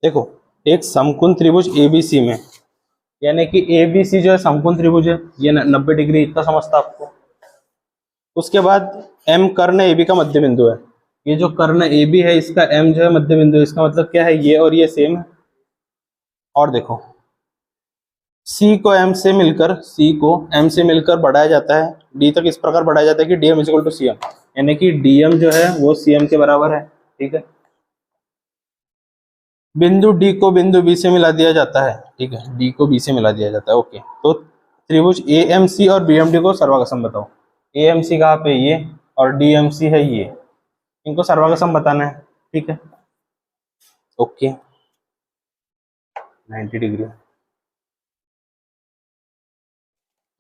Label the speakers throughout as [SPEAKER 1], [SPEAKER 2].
[SPEAKER 1] देखो एक समकोण त्रिभुज एबीसी में, यानी कि एबीसी जो है समकोण त्रिभुज है, ये 90 डिग्री, इतना समझता आपको। उसके बाद एम कर्ण ए बी का मध्य बिंदु है, ये जो कर्ण ए बी है इसका एम जो है मध्य बिंदु है, इसका मतलब क्या है, ये और ये सेम है। और देखो सी को एम से मिलकर बढ़ाया जाता है डी तक, इस प्रकार बढ़ाया जाता है कि DM equal to C M, यानी कि डीएम जो है वो सी एम के बराबर है। ठीक है, बिंदु डी को बिंदु बी से मिला दिया जाता है। ठीक है, डी को बी से मिला दिया जाता है। ओके, तो त्रिभुज ए एम सी और बी एम डी को सर्वागसम बताओ। ए एम सी कहाँ पे, ये, और डी एम सी है ये, इनको सर्वागसम बताना है। ठीक है, ओके, 90 डिग्री।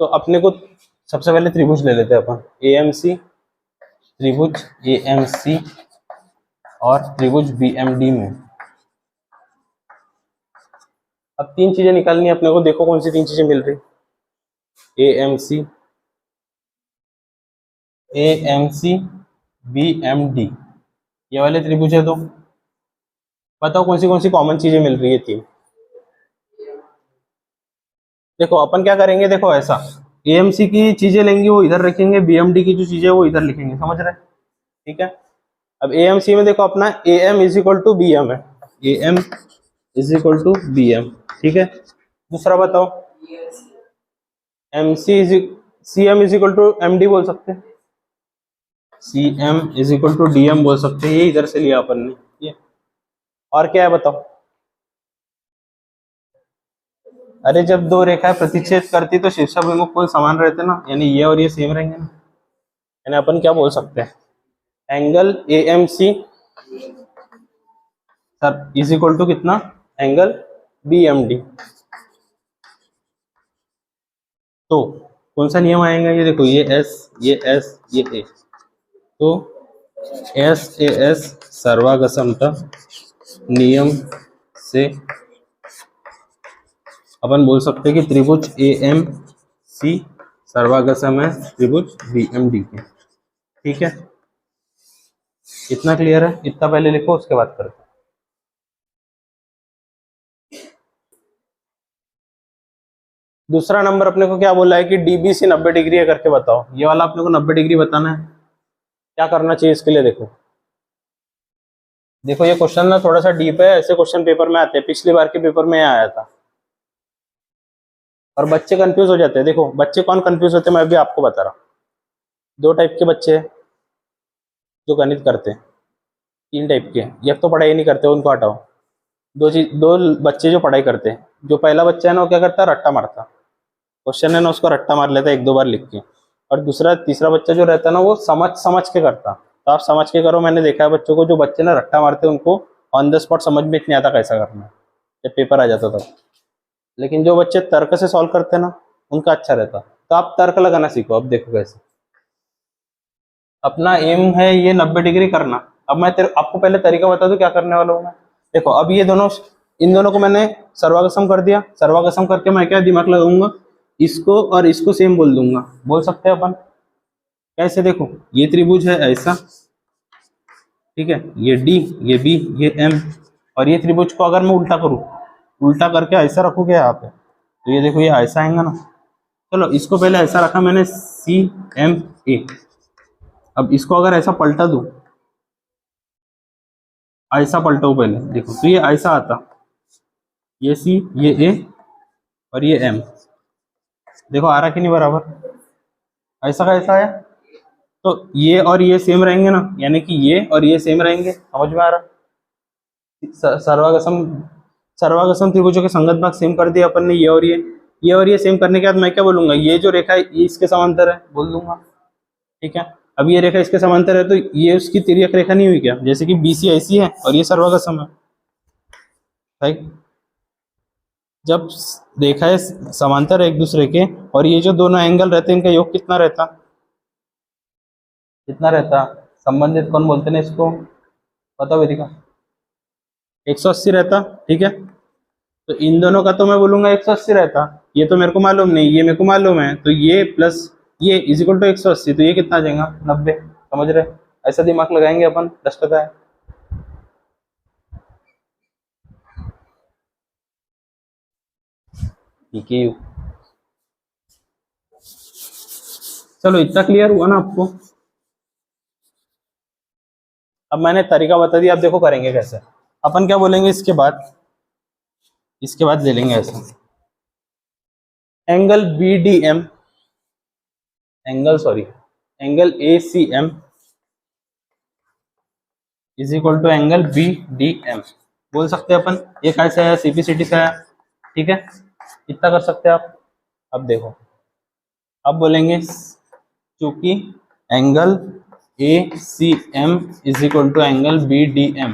[SPEAKER 1] तो अपने को सबसे पहले त्रिभुज ले लेते हैं अपन, ए एम सी, त्रिभुज ए एम सी और त्रिभुज बी एम डी में। अब तीन चीजें निकालनी है अपने को, देखो कौन सी तीन चीजें मिल रही। A M C, A M C, B M D, ये वाले त्रिभुज है। तो बताओ कौन सी कॉमन चीजें मिल रही है तीन। देखो अपन क्या करेंगे, देखो ऐसा, एएमसी की चीजें लेंगे वो इधर रखेंगे, बीएमडी की जो चीजें वो इधर लिखेंगे, समझ रहे। ठीक है, अब एएमसी में देखो अपना A M is equal to B M है, A M is equal to B M. ठीक है, दूसरा बताओ, M C is, C M is equal to M D बोल सकते हैं, C M is equal to D M बोल सकते हैं, ये इधर से लिया अपन ने ये। और क्या है बताओ। अरे जब दो रेखाएं प्रतिच्छेद करती तो शीर्षाभिमुख कोण समान रहते ना, यानी ये और ये सेम रहेंगे ना, यानी अपन क्या बोल सकते हैं, angle A M C sir is equal to कितना, एंगल बी एम डी। तो कौन सा नियम आएगा, ये देखो, ये एस, ये एस, ये ए, तो एस ए एस सर्वागसमता नियम से अपन बोल सकते हैं कि त्रिभुज ए एम सी सर्वागसम है त्रिभुज बी एम डी के। ठीक है, इतना क्लियर है, इतना पहले लिखो उसके बाद करते हैं। दूसरा नंबर अपने को क्या बोला है कि डीबीसी 90 डिग्री है करके बताओ, ये वाला अपने को 90 डिग्री बताना है। क्या करना चाहिए इसके लिए, देखो देखो ये क्वेश्चन ना थोड़ा सा डीप है, ऐसे क्वेश्चन पेपर में आते हैं, पिछली बार के पेपर में आया था और बच्चे कंफ्यूज हो जाते हैं। देखो बच्चे कौन कंफ्यूज होते हैं, मैं अभी आपको बता रहा हूँ। दो टाइप के बच्चे हैं जो गणित करते हैं, तीन टाइप के। एक तो पढ़ाई नहीं करते, उनको हटाओ। दो बच्चे जो पढ़ाई करते हैं, जो पहला बच्चा है ना वो क्या करता है, रट्टा मारता, क्वेश्चन है ना उसको रट्टा मार लेता है एक दो बार लिख के। और दूसरा तीसरा बच्चा जो रहता है ना वो समझ समझ के करता। तो आप समझ के करो, मैंने देखा है बच्चों को, जो बच्चे ना रट्टा मारते हैं उनको ऑन द स्पॉट समझ में नहीं आता कैसा करना है, जब पेपर आ जाता तब। लेकिन जो बच्चे तर्क से सॉल्व करते हैं ना उनका अच्छा रहता। तो आप तर्क लगाना सीखो। अब देखो कैसे, अपना एम है ये 90 डिग्री करना। अब मैं आपको पहले तरीका बता दूं क्या करने वाला हूँ मैं। देखो अब ये दोनों, इन दोनों को मैंने सर्वागसम कर दिया, सर्वागसम करके मैं क्या दिमाग लगाऊंगा, इसको और इसको सेम बोल दूंगा, बोल सकते हैं अपन। कैसे, देखो ये त्रिभुज है ऐसा, ठीक है, ये डी, ये बी, ये एम, और ये त्रिभुज को अगर मैं उल्टा करूं, उल्टा करके ऐसा रखोगे यहाँ पे, तो ये देखो ये ऐसा आएगा ना। चलो इसको पहले ऐसा रखा मैंने, सी एम ए। अब इसको अगर ऐसा पलटा दूं, ऐसा पलटाओ पहले, देखो तो ये ऐसा आता, ये सी, ये ए और ये एम। देखो आ रहा कि नहीं बराबर, ऐसा का ऐसा आया। तो ये और ये सेम रहेंगे ना, यानी कि ये और ये सेम रहेंगे, समझ में आ रहा। सर्वागसम, सर्वागसम त्रिभुजों के संगत भाग सेम कर दिया अपन ने, ये और ये सेम करने के बाद मैं क्या बोलूंगा, ये जो रेखा है ये इसके समांतर है बोल दूंगा। ठीक है, अब ये रेखा इसके समांतर है तो ये उसकी तिर्यक रेखा नहीं हुई क्या, जैसे कि बीसी ऐसी है और ये सर्वागसम है, राइट। जब रेखाएं समांतर है एक दूसरे के और ये जो दोनों एंगल रहते हैं इनका योग कितना रहता, कितना रहता, संबंधित कौन बोलते हैं इसको, बताओ वेदिका, 180 रहता। ठीक है, तो इन दोनों का तो मैं बोलूंगा 180 रहता, ये तो मेरे को मालूम नहीं, ये मेरे को मालूम है, तो ये प्लस ये इज इक्वल टू 180, तो ये कितना आ जाएगा 90, समझ रहे। ऐसा दिमाग लगाएंगे अपन, दस टका है। PQ। चलो इतना क्लियर हुआ ना आपको। अब मैंने तरीका बता दिया, अब देखो करेंगे कैसे। अपन क्या बोलेंगे इसके बाद ले लेंगे ऐसा, angle BDM, angle ACM is equal to angle BDM बोल सकते हैं अपन। ये कैसे है, CPCT से है, ठीक है, इतना कर सकते हैं आप। अब देखो, अब बोलेंगे चूंकि angle ACM is equal to angle BDM,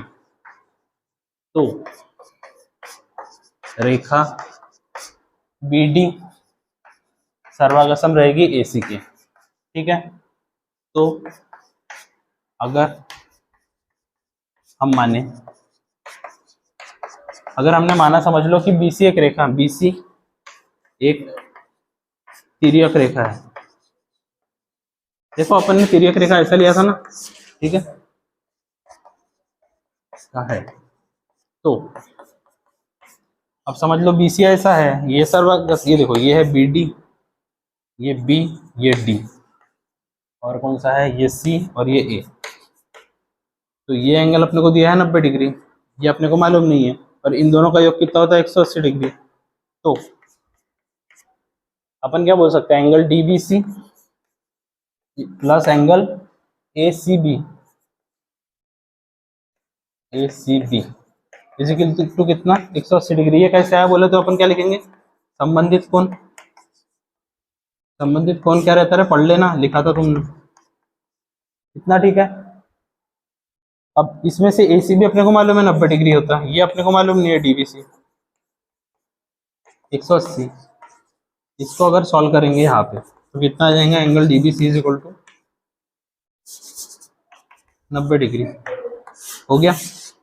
[SPEAKER 1] तो रेखा BD सर्वागसम रहेगी AC के, ठीक है। तो अगर हम माने, अगर हमने माना, समझ लो कि BC एक रेखा, BC एक तिर्यक रेखा है। देखो अपन ने तिर्यक रेखा ऐसा लिया था ना, ठीक है, है। तो अब समझ लो BC ऐसा है, ये सर्वागस, ये देखो ये है BD, ये B, ये D, और कौन सा है, ये C और ये A। तो ये एंगल अपने को दिया है 90 डिग्री, ये अपने को मालूम नहीं है, और इन दोनों का योग कितना होता है, 180 डिग्री। तो अपन क्या बोल सकते हैं, angle DBC plus angle ACB is equal to कितना, 180 डिग्री। ये कैसे आया बोले तो अपन क्या लिखेंगे, संबंधित कोण क्या रहता है, पढ़ लेना, लिखा था तुमने, इतना, ठीक है। अब इसमें से ACB अपने को मालूम है 90 डिग्री होता है, ये अपने को मालूम नहीं है DBC 180। इसको अगर सॉल्व करेंगे यहाँ पे तो कितना आ जाएगा, angle DBC is equal to 90 degree. हो गया,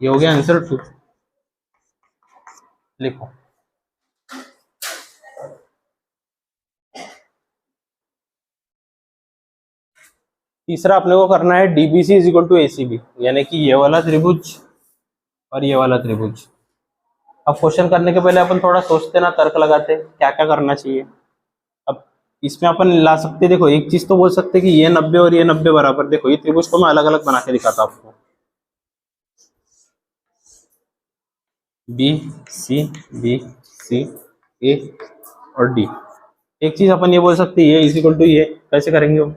[SPEAKER 1] ये हो गया आंसर 2। लिखो, तीसरा अपने को करना है DBC is equal to ACB, यानी कि ये वाला त्रिभुज और ये वाला त्रिभुज। अब क्वेश्चन करने के पहले अपन थोड़ा सोचते ना, तर्क लगाते क्या क्या करना चाहिए। अब इसमें अपन ला सकते, देखो एक चीज तो बोल सकते कि ये 90 और ये 90 बराबर। देखो ये त्रिभुज को मैं अलग अलग बना के दिखाता आपको, BC A और D। एक चीज अपन ये बोल सकते हैं, ये इज इक्वल टू, ये कैसे करेंगे हम,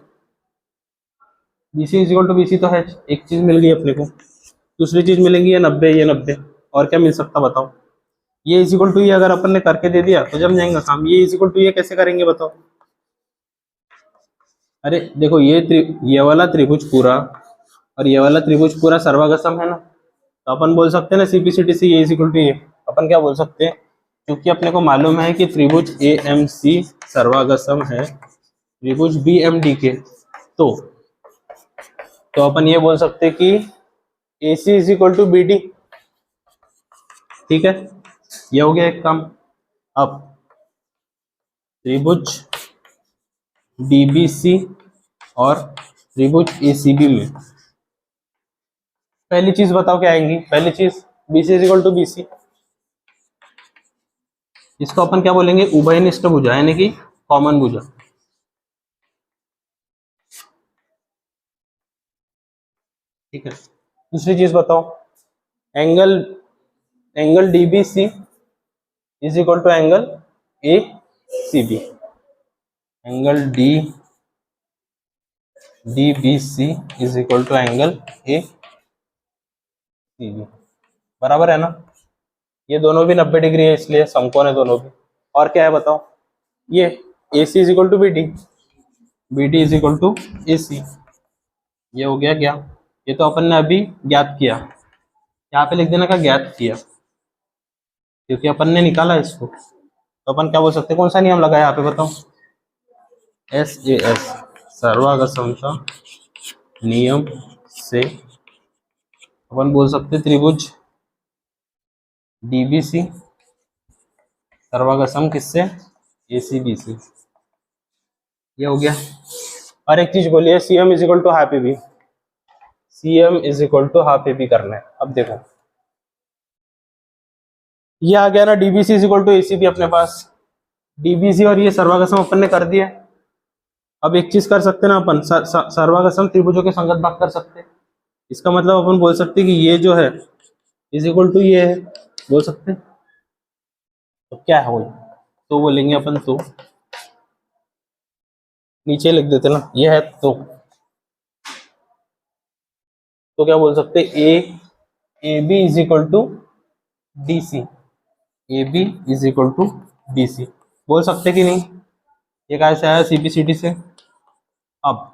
[SPEAKER 1] BC is equal to BC तो है, एक चीज मिल गई अपने को। दूसरी चीज मिलेंगी ये 90, ये 90, और क्या मिल सकता बताओ। ये इज इक्वल टू ये अगर अपन ने करके दे दिया तो जम जाएगा काम। ये इज इक्वल टू ये कैसे करेंगे बताओ। अरे देखो ये वाला त्रिभुज पूरा और ये वाला त्रिभुज पूरा सर्वागसम है ना, तो अपन बोल सकते हैं ना CPCT से ये इज इक्वल टू ये। अपन क्या बोल सकते हैं, क्योंकि अपने को मालूम है कि त्रिभुज AMC सर्वागसम है त्रिभुज BMD के, तो अपन ये बोल सकते हैं कि AC is equal to BD, ठीक है। ये हो गया एक काम। अब त्रिभुज DBC और त्रिभुज ACB में पहली चीज बताओ क्या आएंगी। पहली चीज BC is equal to BC, इसको अपन क्या बोलेंगे, उभयनिष्ठ भुजा, यानी कि कॉमन भुजा, ठीक है। दूसरी चीज बताओ, angle DBC is equal to angle ACB, angle DBC is equal to angle ACB, बराबर है ना। ये दोनों भी 90 डिग्री है, इसलिए समकोण है दोनों भी। और क्या है बताओ, ये AC is equal to BD, BD is equal to AC। ये हो गया क्या, ये तो अपन ने अभी ज्ञात किया, यहाँ पे लिख देना का ज्ञात किया, क्योंकि अपन ने निकाला इसको। तो अपन क्या बोल सकते हैं, कौन सा नियम लगा यहाँ पे बताओ, SAS सर्वागसमता नियम से अपन बोल सकते त्रिभुज DBC सर्वागसम किससे, ACB से। ये हो गया। और एक चीज बोलिए, CM is equal to half AB, CM is equal to half AB करना है। अब देखो ये आ गया ना, DBC is equal to ACB अपने पास, डीबीसी और ये सर्वागसम अपन ने कर दिया। अब एक चीज कर सकते हैं ना अपन, सर्वागसम त्रिभुजों के संगत भाग कर सकते हैं। इसका मतलब अपन बोल सकते हैं कि ये जो है इज इक्वल टू ये है, बोल सकते हैं। तो क्या है वो, तो बोलेंगे अपन तो नीचे लिख देते ना, ये है तो क्या बोल सकते हैं, A B is equal to D C, A B is equal to D C बोल सकते कि नहीं। ये कैसे आया सीबीसीडी से। अब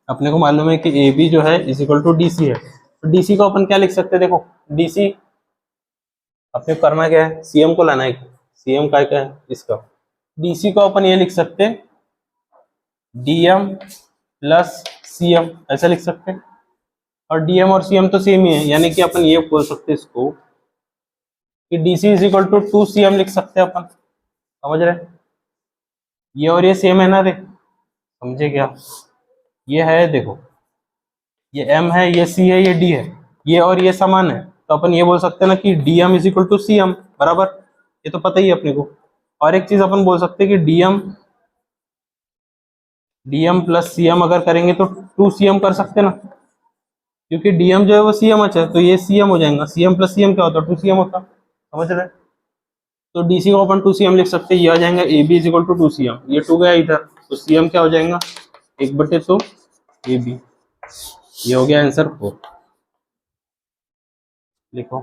[SPEAKER 1] अपने को मालूम है कि ए बी जो है is equal to D C है, तो डी सी को अपन क्या लिख सकते हैं, देखो डी सी अपने को करना क्या है, सीएम को लाना है, सीएम का क्या है इसका, डीसी को अपन ये लिख सकते हैं डीएम प्लस सीएम, ऐसा लिख सकते हैं। और डीएम और सीएम तो सेम ही है, यानी कि अपन ये बोल सकते हैं इसको कि DC is equal to 2CM लिख सकते हैं अपन, समझ रहे। ये और ये सेम है ना रे, समझे क्या। ये है देखो, ये एम है, ये सी है, ये डी है, ये और ये समान है, तो अपन ये बोल सकते हैं ना कि DM is equal to CM बराबर, ये तो पता ही है अपने को। और एक चीज अपन बोल सकते हैं कि डीएम प्लस सीएम अगर करेंगे तो 2CM कर सकते हैं ना, क्योंकि डीएम जो है वो सीएम है, तो ये सीएम हो जाएगा, सीएम प्लस सीएम क्या होता है 2CM होता, समझ रहे। तो डीसी को अपन 2CM लिख सकते हैं, ये आ जाएगा A B is equal to 2CM, ये 2 गया इधर, तो सीएम क्या हो जाएगा 1/2 ए बी, ये हो गया आंसर 4। लिखो।